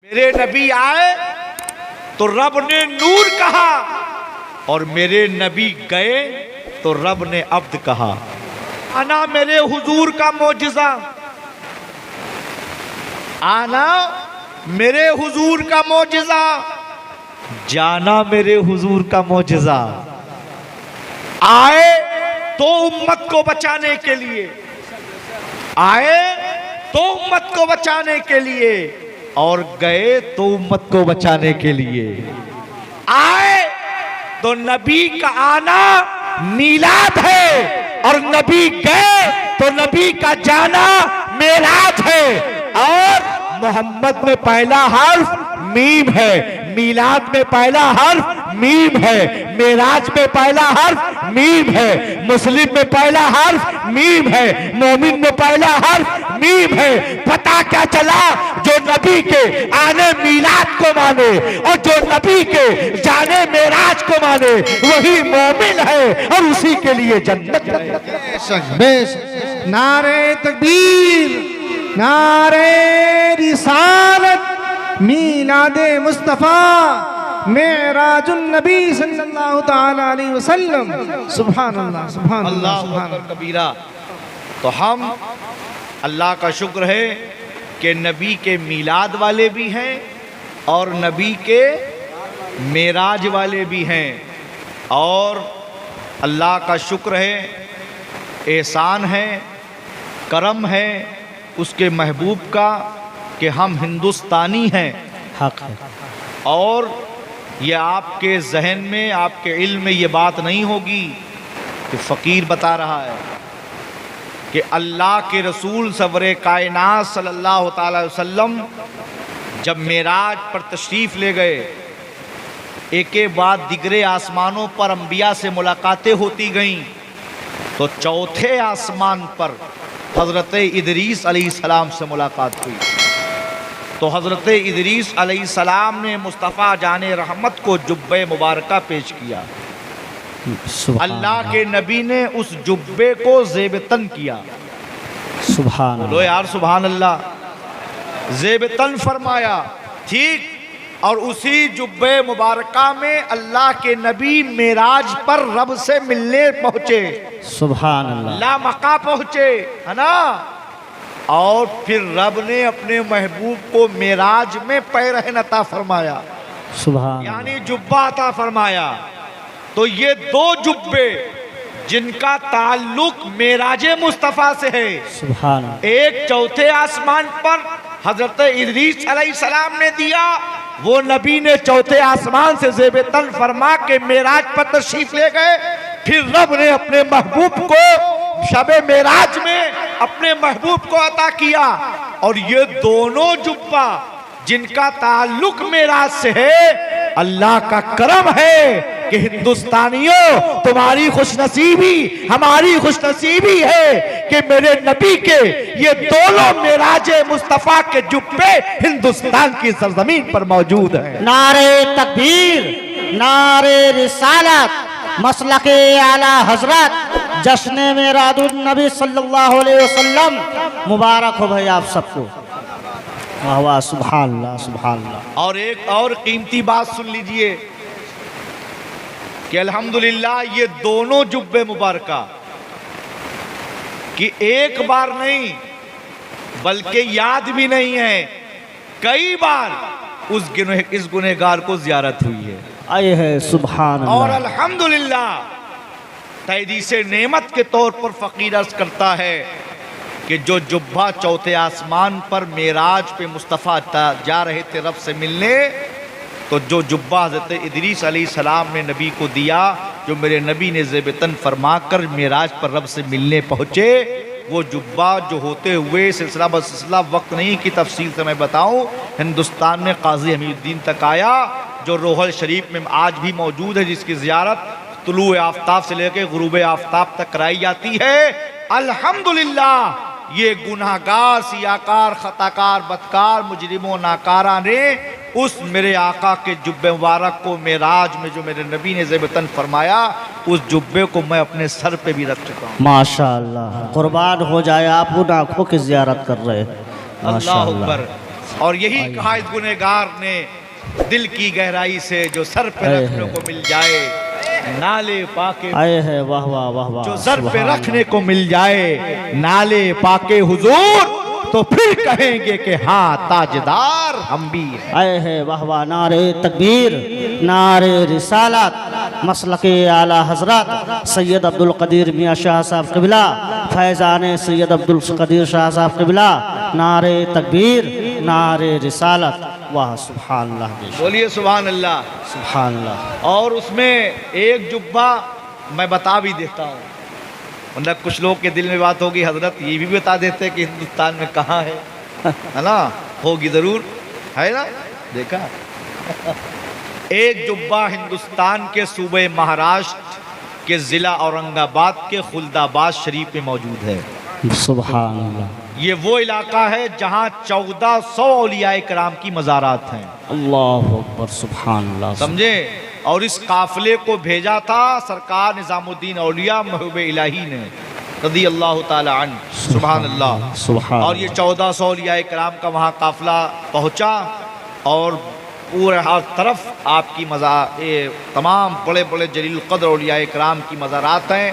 میرے نبی آئے تو رب نے نور کہا اور میرے نبی گئے تو رب نے عبد کہا۔ آنا میرے حضور کا معجزہ، آنا میرے حضور کا معجزہ، جانا میرے حضور کا معجزہ۔ آئے تو امت کو بچانے کے لیے، آئے تو امت کو بچانے کے لیے اور گئے تو امت کو بچانے کے لیے۔ آئے تو نبی کا آنا میلاد ہے اور نبی گئے تو نبی کا جانا معراج ہے۔ اور محمد میں پہلا حرف میم ہے، میلاد میں پہلا حرف میم ہے، معراج میں پہلا حرف میم ہے، مسلم میں پہلا حرف میم ہے، مومن میں پہلا حرف میم ہے۔ پتہ کیا چلا؟ جو نبی کے آنے میلاد کو مانے اور جو نبی کے جانے معراج کو مانے وہی مومن ہے اور اسی کے لیے جنت ہے۔ نعرہ تکبیر، نعرہ رسالت، میلاد مصطفیٰ، معراج النبی صلی اللہ تعالی علیہ وسلم۔ سبحان اللہ، سبحان اللہ، اللہ سبحان اکبر کبیرہ۔ تو ہم اللہ کا شکر ہے کہ نبی کے میلاد والے بھی ہیں اور نبی کے معراج والے بھی ہیں، اور اللہ کا شکر ہے، احسان ہے، کرم ہے اس کے محبوب کا کہ ہم ہندوستانی ہیں۔ حق ہے۔ اور یہ آپ کے ذہن میں، آپ کے علم میں یہ بات نہیں ہوگی کہ فقیر بتا رہا ہے کہ اللہ کے رسول سرور کائنات صلی اللہ تعالی وسلم جب معراج پر تشریف لے گئے، ایک کے بعد دیگرے آسمانوں پر انبیاء سے ملاقاتیں ہوتی گئیں، تو چوتھے آسمان پر حضرت ادریس علیہ السلام سے ملاقات ہوئی۔ تو حضرت ادریس علیہ السلام نے مصطفیٰ جان رحمت کو جبہ مبارکہ پیش کیا۔ اللہ کے نبی نے اس جبے کو زیب تن کیا۔ سبحان بولو یار سبحان اللہ، زیب تن فرمایا، ٹھیک۔ اور اسی جبہ مبارکہ میں اللہ کے نبی معراج پر رب سے ملنے پہنچے، سبحان اللہ۔ لامقام پہنچے، ہے نا۔ اور پھر رب نے اپنے محبوب کو معراج میں پیرہن عطا فرمایا، سبحان یعنی جبہ عطا فرمایا۔ تو یہ دو جبے جن کا تعلق معراج مصطفیٰ سے ہے، سبحان اللہ۔ ایک چوتھے آسمان پر حضرت ادریس علیہ السلام نے دیا، وہ نبی نے چوتھے آسمان سے زیب تن فرما کے معراج پر تشریف لے گئے۔ پھر رب نے اپنے محبوب کو شب معراج میں اپنے محبوب کو عطا کیا۔ اور یہ دونوں جبہ جن کا تعلق معراج سے ہے، اللہ کا کرم ہے کہ ہندوستانیوں تمہاری خوش نصیبی ہماری خوش نصیبی ہے کہ میرے نبی کے یہ دونوں معراج مصطفیٰ کے جبے ہندوستان کی سرزمین پر موجود ہیں۔ نعرہ تکبیر، نعرہ رسالت، مسلک اعلی حضرت، جشن معراج النبی صلی اللہ علیہ وسلم، مبارک ہو بھائی آپ سب کو۔ واہ واہ، سبحان اللہ، سبحان اللہ۔ اور ایک اور قیمتی بات سن لیجئے کہ الحمدللہ یہ دونوں جبے مبارکہ کہ ایک بار نہیں بلکہ یاد بھی نہیں ہے، کئی بار اس گنہگار کو زیارت ہوئی ہے۔ آئے ہے سبحان اور اللہ۔ الحمدللہ تحدیث نعمت کے طور پر فقیر عرض کرتا ہے کہ جو جبہ چوتھے آسمان پر معراج پہ مصطفیٰ جا رہے تھے رب سے ملنے، تو جو جبہ حضرت ادریس علیہ السلام نے نبی کو دیا، جو میرے نبی نے زیب تن فرما کر معراج پر رب سے ملنے پہنچے، وہ جبہ جو ہوتے ہوئے سلسلہ بسلسلہ وقت نہیں کی تفصیل سے میں بتاؤں، ہندوستان میں قاضی حمید الدین تک آیا، جو روحل شریف میں آج بھی موجود ہے، جس کی زیارت طلوع آفتاب سے لے کے غروب آفتاب تک کرائی جاتی ہے۔ الحمدللہ یہ گناہگار، سیاکار، خطاکار، بدکار، مجرم و ناکارہ نے اس میرے آقا کے جبے مبارک کو معراج میں جو میرے نبی نے زیب تن فرمایا، اس جبے کو میں اپنے سر پہ بھی رکھ چکا ہوں۔ ماشاءاللہ، قربان ہو جائے آپ ان آنکھوں کی زیارت کر رہے۔ اللہ اکبر۔ اور یہی کہا اس گنہگار نے دل کی گہرائی سے، جو سر پہ رکھنے کو مل جائے نالے پاکے، آئے ہے واہ واہ واہ واہ، جو سر پہ رکھنے کو مل جائے نالے پاکے حضور، تو پھر کہیں گے کہ ہاں تاجدار ہم بھی ہیں۔ آئے ہے واہ واہ، نعرہ تکبیر، نعرہ رسالت، مسلک اعلیٰ حضرت سید عبدالقدیر میاں شاہ صاحب قبلہ، فیضان سید عبدالقدیر شاہ صاحب قبلہ، نعرہ تکبیر، نعرہ رسالت، واہ سبحان اللہ، بے شک، بولیے سبحان اللہ۔ سبحان اللہ۔ اور اس میں ایک جبہ میں بتا بھی دیتا ہوں، مطلب کچھ لوگ کے دل میں بات ہوگی حضرت یہ بھی بتا دیتے کہ ہندوستان میں کہاں ہے نا، ہوگی ضرور، ہے نا، دیکھا ایک جبہ ہندوستان کے صوبے مہاراشٹر کے ضلع اورنگ آباد کے خلد آباد شریف میں موجود ہے۔ سبحان اللہ، یہ وہ علاقہ ہے جہاں 1400 اولیاء کرام کی مزارات ہیں، اللہ اکبر، سبحان اللہ، سمجھے؟ اور اس قافلے کو بھیجا تھا سرکار نظام الدین اولیاء محبوب الہی نے رضی اللہ تعالی عنہ، سبحان اللہ۔ سبحان اور یہ 1400 اولیاء کرام کا وہاں قافلہ پہنچا، اور پورے ہر طرف آپ کی تمام بڑے بڑے جلیل القدر اولیاء کرام کی مزارات ہیں،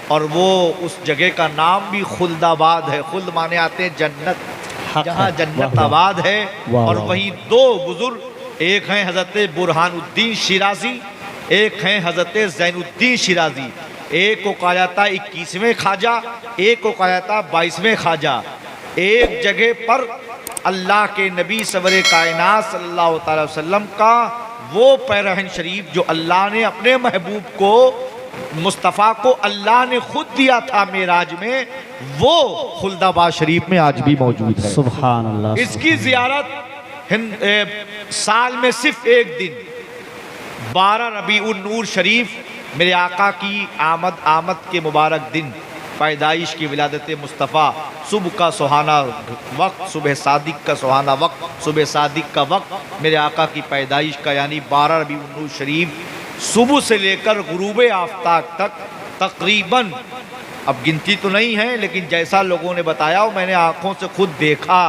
اور وہ اس جگہ کا نام بھی خلد آباد ہے۔ خلد مانے آتے ہیں جنت، جہاں جنت آباد ہے۔ اور وہی دو بزرگ، ایک ہیں حضرت برہان الدین شیرازی، ایک ہیں حضرت زین الدین شیرازی، ایک کو کہا جاتا 21ویں خواجہ، ایک کو کہا جاتا 22ویں خواجہ۔ ایک جگہ پر اللہ کے نبی سرور کائنات صلی اللہ تعالی وسلم کا وہ پیرہن شریف جو اللہ نے اپنے محبوب کو، مصطفیٰ کو اللہ نے خود دیا تھا معراج میں، وہ خلد آباد شریف میں آج بھی موجود ہے۔ سبحان اللہ۔ اس کی زیارت سال میں صرف ایک دن 12 ربیع النور شریف، میرے آقا کی آمد کے مبارک دن، پیدائش کی ولادت مصطفیٰ، صبح کا سہانا وقت، صبح صادق کا سہانا وقت، صبح صادق کا وقت میرے آقا کی پیدائش کا، یعنی 12 ربیع النور شریف صبح سے لے کر غروب آفتاب تک تقریباً، اب گنتی تو نہیں ہے لیکن جیسا لوگوں نے بتایا میں نے آنکھوں سے خود دیکھا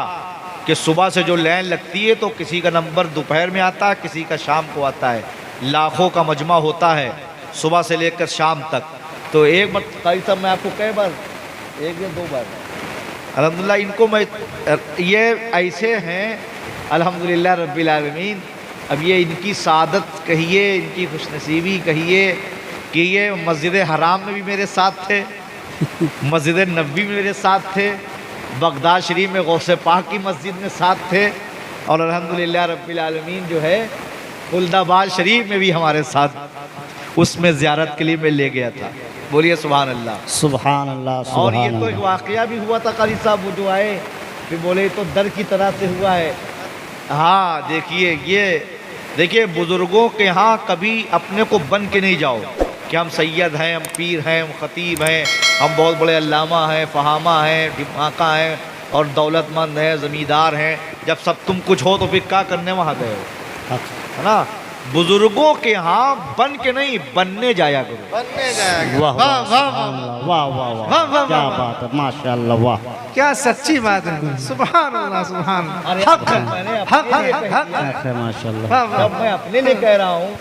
کہ صبح سے جو لائن لگتی ہے تو کسی کا نمبر دوپہر میں آتا ہے، کسی کا شام کو آتا ہے، لاکھوں کا مجمع ہوتا ہے صبح سے لے کر شام تک۔ تو ایک بار قاری صاحب میں آپ کو کئی بار، ایک یا دو بار الحمدللہ ان کو میں، یہ ایسے ہیں الحمدللہ رب العالمین، اب یہ ان کی سعادت کہیے، ان کی خوش نصیبی کہیے کہ یہ مسجد حرام میں بھی میرے ساتھ تھے، مسجد نبوی میں میرے ساتھ تھے، بغداد شریف میں غوث پاک کی مسجد میں ساتھ تھے، اور الحمدللہ رب العالمین جو ہے خلد آباد شریف میں بھی ہمارے ساتھ، اس میں زیارت کے لیے میں لے گیا تھا۔ بولیے سبحان اللہ، سبحان اللہ، سبحان اور یہ تو ایک اللہ۔ واقعہ بھی ہوا تھا قاری صاحب، وہ جو آئے پھر بولے تو در کی طرح سے ہوا ہے۔ ہاں دیکھیے، یہ دیکھیے بزرگوں کے ہاں کبھی اپنے کو بن کے نہیں جاؤ کہ ہم سید ہیں، ہم پیر ہیں، ہم خطیب ہیں، ہم بہت بڑے علامہ ہیں، فہامہ ہیں، ڈھماکہ ہیں، اور دولت مند ہیں، زمیندار ہیں۔ جب سب تم کچھ ہو تو پھر کیا کرنے وہاں گئے ہو، ہے نا؟ بزرگوں کے ہاں بن کے نہیں، بننے جایا کرو، بننے جایا کرو۔ واہ واہ سبحان اللہ، واہ واہ واہ، کیا بات ہے، ماشاء اللہ، واہ، کیا سچی بات ہے، سبحان اللہ، سبحان اللہ، ارے حق ہے، میں نے حق اپنے لیے حق کہہ حق دیا، حق ہے، ماشاء اللہ۔ واہ واہ، جب میں اپنے لیے کہہ رہا ہوں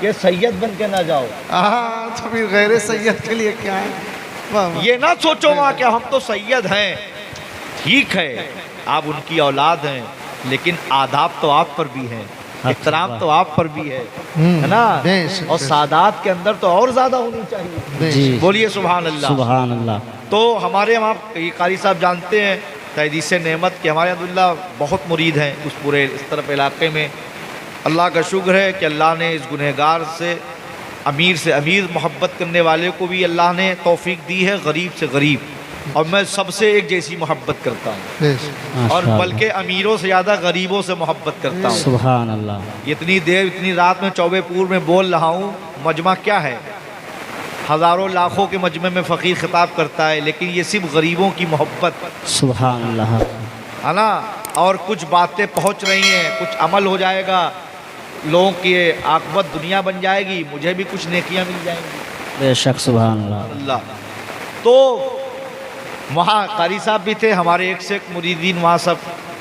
کہ سید بن کے نہ جاؤ، ہاں تو پھر غیر سید کے لیے کیا ہے؟ واہ واہ، یہ نہ سوچو وہاں کہ ہم تو سید ہیں، ٹھیک ہے آپ ان کی اولاد ہیں، لیکن آداب تو آپ پر بھی ہیں، احترام تو آپ پر بھی ہے نا، بے شک، اور سعادات کے اندر تو اور زیادہ ہونی چاہیے۔ جی، بولیے سبحان اللہ۔ سبحان اللہ۔ تو ہمارے وہاں قاری صاحب جانتے ہیں تحدیث نعمت کے ہمارے عبداللہ بہت مرید ہیں اس پورے اس طرف علاقے میں۔ اللہ کا شکر ہے کہ اللہ نے اس گنہگار سے امیر محبت کرنے والے کو بھی اللہ نے توفیق دی ہے، غریب سے غریب، اور میں سب سے ایک جیسی محبت کرتا ہوں، بے شک، اور ماشاء اللہ۔ بلکہ امیروں سے زیادہ غریبوں سے محبت کرتا ہوں۔ سبحان اللہ۔ اتنی دیر اتنی رات میں چوبے پور میں بول رہا ہوں، مجمع کیا ہے، ہزاروں لاکھوں کے مجمع میں فقیر خطاب کرتا ہے، لیکن یہ صرف غریبوں کی محبت سبحان اللہ۔ ہے نا، اور کچھ باتیں پہنچ رہی ہیں، کچھ عمل ہو جائے گا، لوگوں کی عاقبت دنیا بن جائے گی، مجھے بھی کچھ نیکیاں مل جائیں گی بے شک، سبحان اللہ۔ اللہ۔ تو وہاں قاری صاحب بھی تھے، ہمارے ایک سے ایک مریدین وہاں سب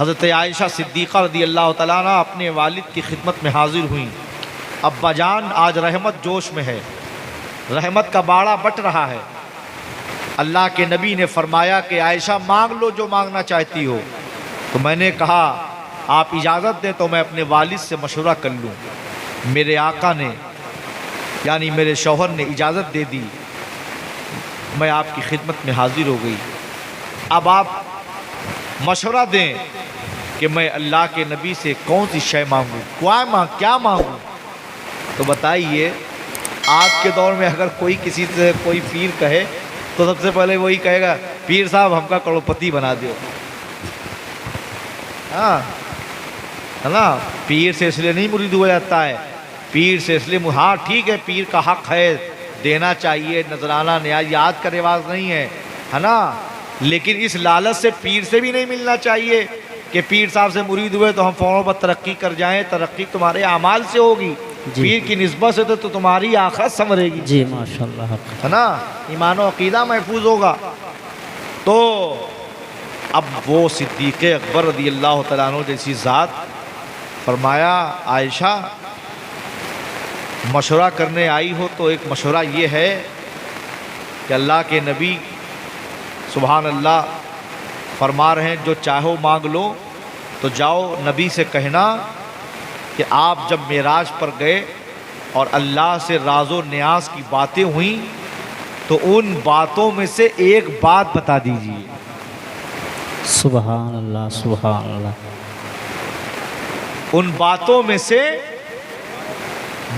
حضرت عائشہ صدیقہ رضی اللہ تعالیٰ عنہ اپنے والد کی خدمت میں حاضر ہوئیں. ابا جان آج رحمت جوش میں ہے، رحمت کا باڑا بٹ رہا ہے. اللہ کے نبی نے فرمایا کہ عائشہ مانگ لو جو مانگنا چاہتی ہو. تو میں نے کہا آپ اجازت دیں تو میں اپنے والد سے مشورہ کر لوں. میرے آقا نے یعنی میرے شوہر نے اجازت دے دی. میں آپ کی خدمت میں حاضر ہو گئی. اب آپ مشورہ دیں کہ میں اللہ کے نبی سے کون سی شے مانگوں، کیا مانگوں. تو بتائیے آج کے دور میں اگر کوئی کسی سے کوئی پیر کہے تو سب سے پہلے وہی کہے گا پیر صاحب ہم کا کروڑپتی بنا دو. ہاں ہے نا، پیر سے اس لیے نہیں مرید ہوا جاتا ہے، پیر سے اس لیے ہاں ٹھیک ہے پیر کا حق ہے دینا چاہیے، نذرانہ نیاز یاد کا رواج نہیں ہے نا، لیکن اس لالچ سے پیر سے بھی نہیں ملنا چاہیے کہ پیر صاحب سے مرید ہوئے تو ہم فوراً پر ترقی کر جائیں. ترقی تمہارے اعمال سے ہوگی، پیر کی نسبت سے تو تمہاری آخرت سنورے گی. جی ماشاءاللہ ہے نا، ایمان و عقیدہ محفوظ ہوگا. تو اب وہ صدیق اکبر رضی اللہ تعالیٰ عنہ جیسی ذات فرمایا عائشہ مشورہ کرنے آئی ہو تو ایک مشورہ یہ ہے کہ اللہ کے نبی سبحان اللہ فرما رہے ہیں جو چاہو مانگ لو. تو جاؤ نبی سے کہنا کہ آپ جب معراج پر گئے اور اللہ سے راز و نیاز کی باتیں ہوئیں تو ان باتوں میں سے ایک بات بتا دیجیے. سبحان اللہ سبحان اللہ. ان باتوں میں سے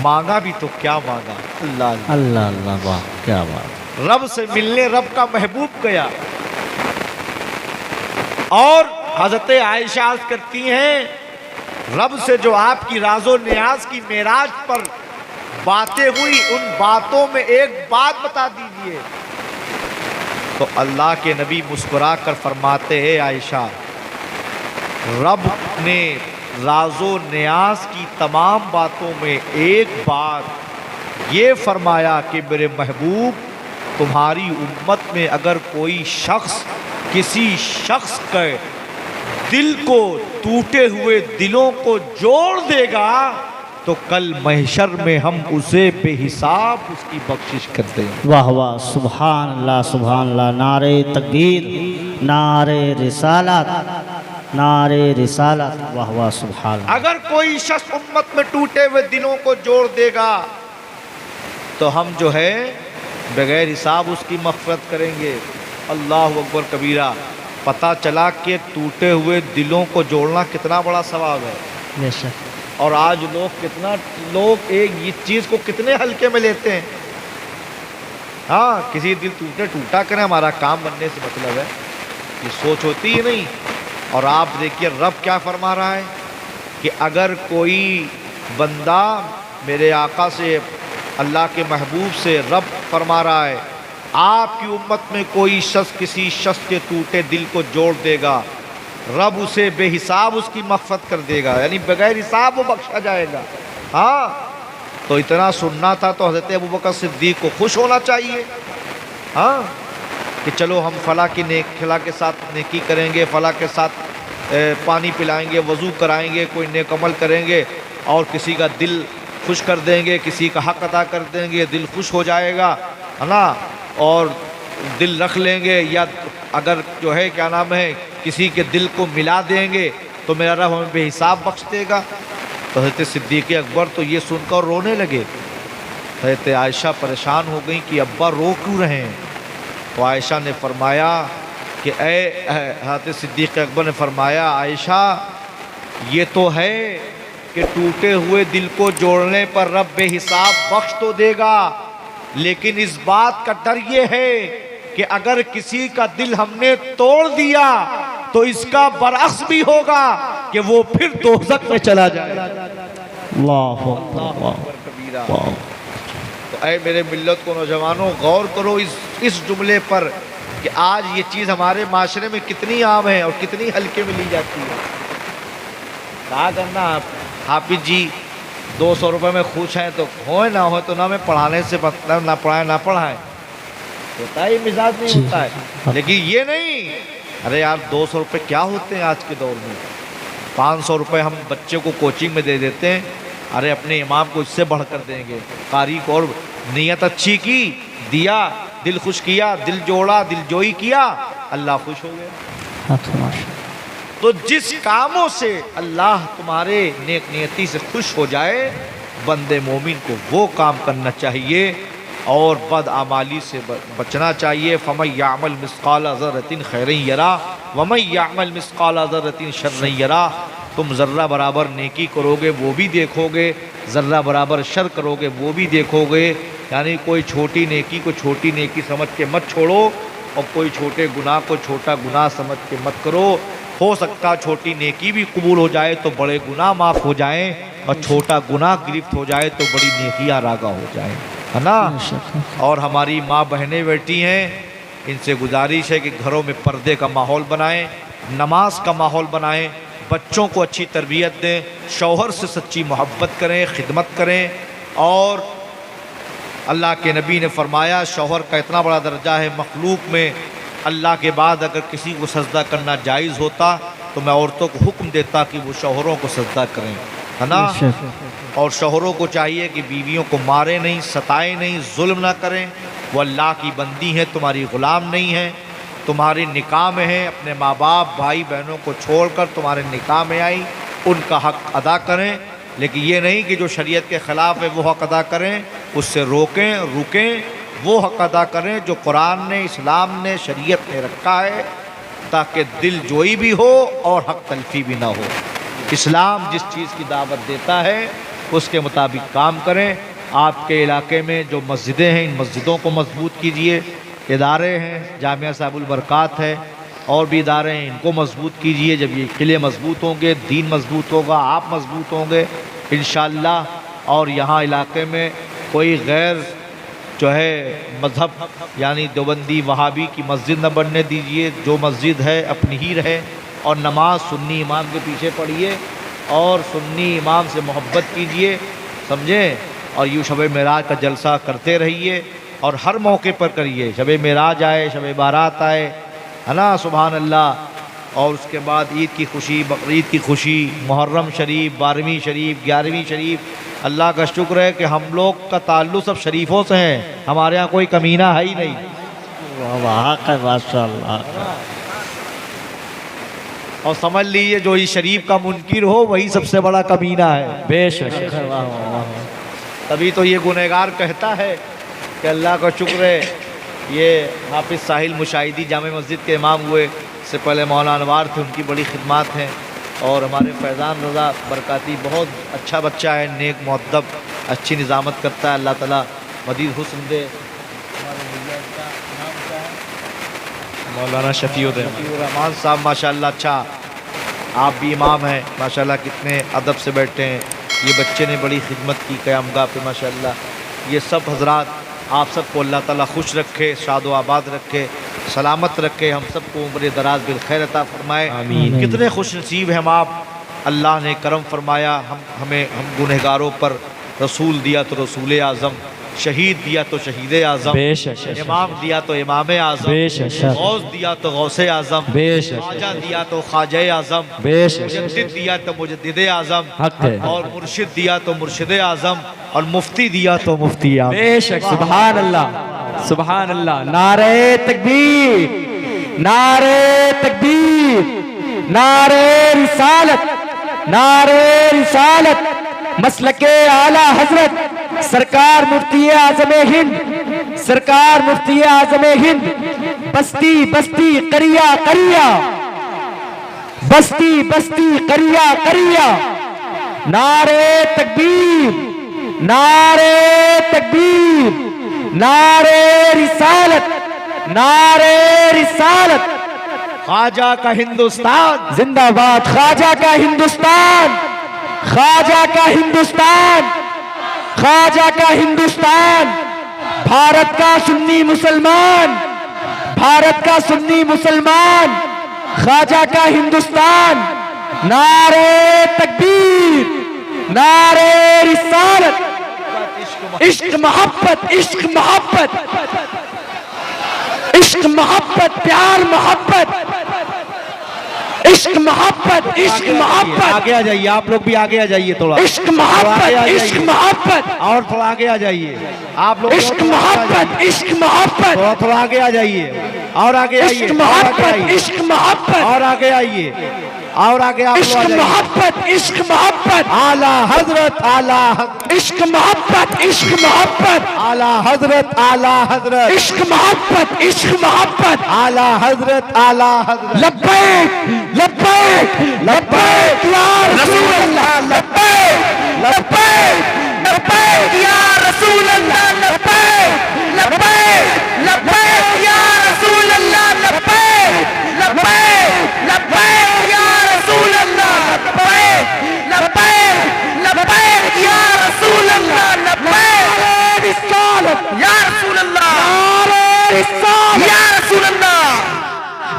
مانگا بھی تو کیا مانگا، اللہ اللہ اللہ واہ کیا بات. رب سے ملنے رب کا محبوب گیا. اور حضرت عائشہ عرض کرتی ہیں رب سے جو آپ کی راز و نیاز کی معراج پر باتیں ہوئی ان باتوں میں ایک بات بتا دیجئے. تو اللہ کے نبی مسکرا کر فرماتے ہیں عائشہ رب نے راز و نیاز کی تمام باتوں میں ایک بات یہ فرمایا کہ میرے محبوب تمہاری امت میں اگر کوئی شخص کسی شخص کے دل کو ٹوٹے ہوئے دلوں کو جوڑ دے گا تو کل محشر میں ہم اسے بے حساب اس کی بخشش کر دیں. واہ واہ سبحان اللہ سبحان اللہ. نعرہ تکبیر، نعرہ رسالت، نعرہ رسالت. واہ واہ سبحان اللہ. اگر کوئی شخص امت میں ٹوٹے ہوئے دلوں کو جوڑ دے گا تو ہم جو ہے بغیر حساب اس کی مغفرت کریں گے. اللہ اکبر کبیرہ. پتہ چلا کہ ٹوٹے ہوئے دلوں کو جوڑنا کتنا بڑا ثواب ہے. بے شک. اور آج لوگ ایک یہ چیز کو کتنے ہلکے میں لیتے ہیں. ہاں کسی دل ٹوٹا کریں ہمارا کام بننے سے مطلب ہے، یہ سوچ ہوتی ہی نہیں. اور آپ دیکھیے رب کیا فرما رہا ہے کہ اگر کوئی بندہ میرے آقا سے اللہ کے محبوب سے رب فرما رہا ہے آپ کی امت میں کوئی شخص کسی شخص کے ٹوٹے دل کو جوڑ دے گا رب اسے بے حساب اس کی مغفرت کر دے گا، یعنی بغیر حساب وہ بخشا جائے گا. ہاں تو اتنا سننا تھا تو حضرت ابوبکر صدیق کو خوش ہونا چاہیے. ہاں کہ چلو ہم فلاں کے ساتھ نیکی کریں گے، فلاں کے ساتھ پانی پلائیں گے، وضو کرائیں گے، کوئی نیک عمل کریں گے اور کسی کا دل خوش کر دیں گے، کسی کا حق ادا کر دیں گے، دل خوش ہو جائے گا ہے نا. اور دل رکھ لیں گے یا اگر جو ہے کیا نام ہے کسی کے دل کو ملا دیں گے تو میرا رب ہمیں بے حساب بخش دے گا. تو حضرت صدیق اکبر تو یہ سن کر رونے لگے. حضرت عائشہ پریشان ہو گئیں کہ ابا رو کیوں رہے ہیں. تو عائشہ نے فرمایا کہ حضرت صدیق اکبر نے فرمایا عائشہ یہ تو ہے کہ ٹوٹے ہوئے دل کو جوڑنے پر رب بے حساب بخش تو دے گا، لیکن اس بات کا ڈر یہ ہے کہ اگر کسی کا دل ہم نے توڑ دیا تو اس کا برعکس بھی ہوگا کہ وہ پھر دوزخ میں چلا جائے. اللہ اکبر کبیرہ. تو اے میرے ملت کو نوجوانوں غور کرو اس جملے پر کہ آج یہ چیز ہمارے معاشرے میں کتنی عام ہے اور کتنی ہلکے میں لی جاتی ہے. کہا کرنا حافظ جی 200 روپے میں خوش ہیں تو ہوئے نہ ہوئے تو نہ میں پڑھانے سے مطلب نہ پڑھائیں نہ پڑھائیں ہوتا ہے، مزاج نہیں ہوتا ہے. لیکن یہ نہیں ارے یار 200 روپے کیا ہوتے ہیں آج کے دور میں؟ 500 روپے ہم بچے کو کوچنگ میں دے دیتے ہیں، ارے اپنے امام کو اس سے بڑھ کر دیں گے، قاری کو، اور نیت اچھی کی، دیا، دل خوش کیا، دل جوڑا، دل جوئی کیا، اللہ خوش ہو گیا۔ تو جس کاموں سے اللہ تمہارے نیک نیتی سے خوش ہو جائے، بندے مومن کو وہ کام کرنا چاہیے اور بدعمالی سے بچنا چاہیے۔ فَمَن يَعْمَلْ مِثْقَالَ ذَرَّةٍ خَيْرًا يَرَهُ وَمَن يَعْمَلْ مِثْقَالَ ذَرَّةٍ شَرًّا يَرَهُ۔ تم ذرہ برابر نیکی کرو گے وہ بھی دیکھو گے، ذرہ برابر شر کرو گے وہ بھی دیکھو گے، یعنی کوئی چھوٹی نیکی کو چھوٹی نیکی سمجھ کے مت چھوڑو اور کوئی چھوٹے گناہ کو چھوٹا گناہ سمجھ کے مت کرو۔ ہو سکتا چھوٹی نیکی بھی قبول ہو جائے تو بڑے گناہ معاف ہو جائیں، اور چھوٹا گناہ گرفت ہو جائے تو بڑی نیکیاں راغہ ہو جائیں، ہے نا؟ اور ہماری ماں بہنیں بیٹھی ہیں، ان سے گزارش ہے کہ گھروں میں پردے کا ماحول بنائیں، نماز کا ماحول بنائیں، بچوں کو اچھی تربیت دیں، شوہر سے سچی محبت کریں، خدمت کریں۔ اور اللہ کے نبی نے فرمایا شوہر کا اتنا بڑا درجہ ہے مخلوق میں، اللہ کے بعد اگر کسی کو سجدہ کرنا جائز ہوتا تو میں عورتوں کو حکم دیتا کہ وہ شوہروں کو سجدہ کریں، ہے نا؟ اور شوہروں کو چاہیے کہ بیویوں کو مارے نہیں، ستائے نہیں، ظلم نہ کریں، وہ اللہ کی بندی ہیں، تمہاری غلام نہیں ہیں، تمہارے نکاح میں ہیں، اپنے ماں باپ بھائی بہنوں کو چھوڑ کر تمہارے نکاح میں آئی، ان کا حق ادا کریں، لیکن یہ نہیں کہ جو شریعت کے خلاف ہے وہ حق ادا کریں، اس سے روکیں، رکیں، وہ حق ادا کریں جو قرآن نے، اسلام نے، شریعت نے رکھا ہے، تاکہ دل جوئی بھی ہو اور حق تلفی بھی نہ ہو۔ اسلام جس چیز کی دعوت دیتا ہے اس کے مطابق کام کریں۔ آپ کے علاقے میں جو مسجدیں ہیں ان مسجدوں کو مضبوط کیجئے، ادارے ہیں، جامعہ صاحب البرکات ہے اور بھی ادارے ہیں، ان کو مضبوط کیجئے۔ جب یہ قلعے مضبوط ہوں گے، دین مضبوط ہوگا، آپ مضبوط ہوں گے انشاءاللہ۔ اور یہاں علاقے میں کوئی غیر جو ہے مذہب یعنی دیوبندی وہابی کی مسجد نہ بننے دیجئے، جو مسجد ہے اپنی ہی رہے، اور نماز سنی امام کے پیچھے پڑھیے اور سنی امام سے محبت کیجئے، سمجھیں؟ اور یوں شب معراج کا جلسہ کرتے رہیے اور ہر موقع پر کریے، شب معراج آئے، شب بارات آئے، ہے نا؟ سبحان اللہ۔ اور اس کے بعد عید کی خوشی، بقرعید کی خوشی، محرم شریف، 12ویں شریف، 11ویں شریف، اللہ کا شکر ہے کہ ہم لوگ کا تعلق سب شریفوں سے ہے، ہمارے ہاں کوئی کمینہ ہے ہی نہیں۔ اور سمجھ لیجیے جو اس شریف کا منکر ہو وہی سب سے بڑا کمینہ ہے، بے شک۔ تبھی تو یہ گنہگار کہتا ہے کہ اللہ کا شکر ہے یہ حافظ ساحل مشاہدی جامع مسجد کے امام ہوئے، اس سے پہلے مولانا انوار تھے، ان کی بڑی خدمات ہیں۔ اور ہمارے فیضان رضا برکاتی بہت اچھا بچہ ہے، نیک مؤدب، اچھی نظامت کرتا ہے، اللہ تعالیٰ مزید حسن دے۔ مولانا شفیع الرحمان صاحب ماشاءاللہ اچھا، آپ بھی امام ہیں ماشاءاللہ، کتنے ادب سے بیٹھے ہیں، یہ بچے نے بڑی خدمت کی قیام گاہ پہ ماشاءاللہ۔ یہ سب حضرات آپ سب کو اللہ تعالیٰ خوش رکھے، شاد و آباد رکھے، سلامت رکھے، ہم سب کو عمر دراز بالخیر عطا فرمائے۔ کتنے خوش نصیب ہیں ہم آپ، اللہ نے کرم فرمایا، ہم گنہگاروں پر رسول دیا تو رسول اعظم، شہید دیا تو شہید اعظم، امام دیا تو امام اعظم، غوث دیا تو غوث اعظم، خواجہ دیا تو خواجہ اعظم، مجدد دیا تو مجدد اعظم، اور مرشد دیا تو مرشد اعظم، اور مفتی دیا تو مفتی اعظم۔ بے شک، سبحان اللہ، سبحان اللہ۔ نعرہ تکبیر، نعرہ تکبیر، نعرہ رسالت، نعرہ رسالت، مسلک اعلی حضرت سرکار مفتی اعظم ہند، سرکار مفتی اعظم ہند، بستی بستی قریہ قریہ، بستی بستی قریہ قریہ، نعرہ تکبیر، نعرہ تکبیر، نعرہ رسالت، نعرہ رسالت۔ خواجہ کا ہندوستان زندہ باد، خواجہ کا ہندوستان، خواجہ کا ہندوستان، خواجہ کا ہندوستان، بھارت کا سنی مسلمان، بھارت کا سنی مسلمان، خواجہ کا ہندوستان۔ نعرہ تکبیر، نعرہ رسالت، عشق محبت، عشق محبت، عشق محبت، پیار محبت، عشق محبت عشق محبت آگے آ جائیے، آپ لوگ بھی آگے آ جائیے تھوڑا، عشق محبت عشق محبت اور تھوڑا آگے آ جائیے آپ لوگ، عشق محبت عشق محبت تھوڑا تھوڑا آگے آ جائیے، اور آگے آئیے، عشق محبت عشق محبت اور آگے آئیے، اور آگے آپ لوگ عشق آ جائیے۔ محبت عشق محبت اعلیٰ حضرت، اعلیٰ حضرت، عشق محبت عشق محبت اعلیٰ حضرت، اعلیٰ حضرت، عشق محبت عشق محبت اعلیٰ حضرت، اعلیٰ حضرت، لبیک لبیک لبیک یا رسول اللہ لبیک لبیک لبیک یا رسول اللہ لبیک لبیک لبیک یا رسول اللہ لبیک لبیک لبیک یا رسول اللہ لبیک لبیک لبیک یا رسول اللہ لبیک رسالت یا رسول اللہ رسالت یا رسول اللہ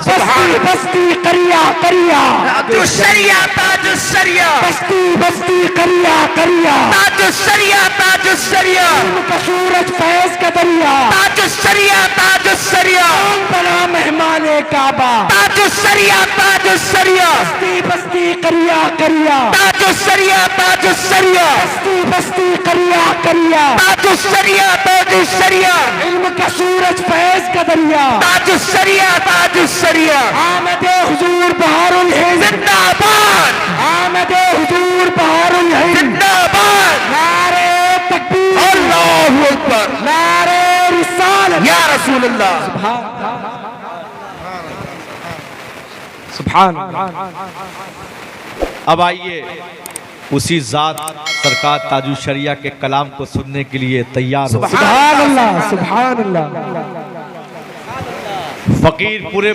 بستی بستی قریہ قریہ تاج الشریعہ تاج الشریعہ بستی بستی قریہ قریہ تاج الشریعہ تاج الشریعہ علم کا سورج فیض کا دریا تاج الشریعہ تاج الشریعہ بنا مہمان کعبہ تاج الشریعہ تاج الشریعہ بستی بستی قریہ قریہ تاج الشریعہ تاج الشریعہ بستی بستی قریہ قریہ تاج الشریعہ تاج الشریعہ علم کا سورج فیض کا دریا تاج الشریعہ تاج الشریعہ آمد حضور بہار الہند زندہ باد آمد حضور بہار الہند زندہ باد نعرہ تکبیر اللہ اکبر نعرہ رسالت یا رسول اللہ سبحان اب آئیے اسی ذات سرکار تاج الشریعہ کے کلام کو سننے کے لیے تیار ہو۔ سبحان اللہ سبحان اللہ فقیر پورے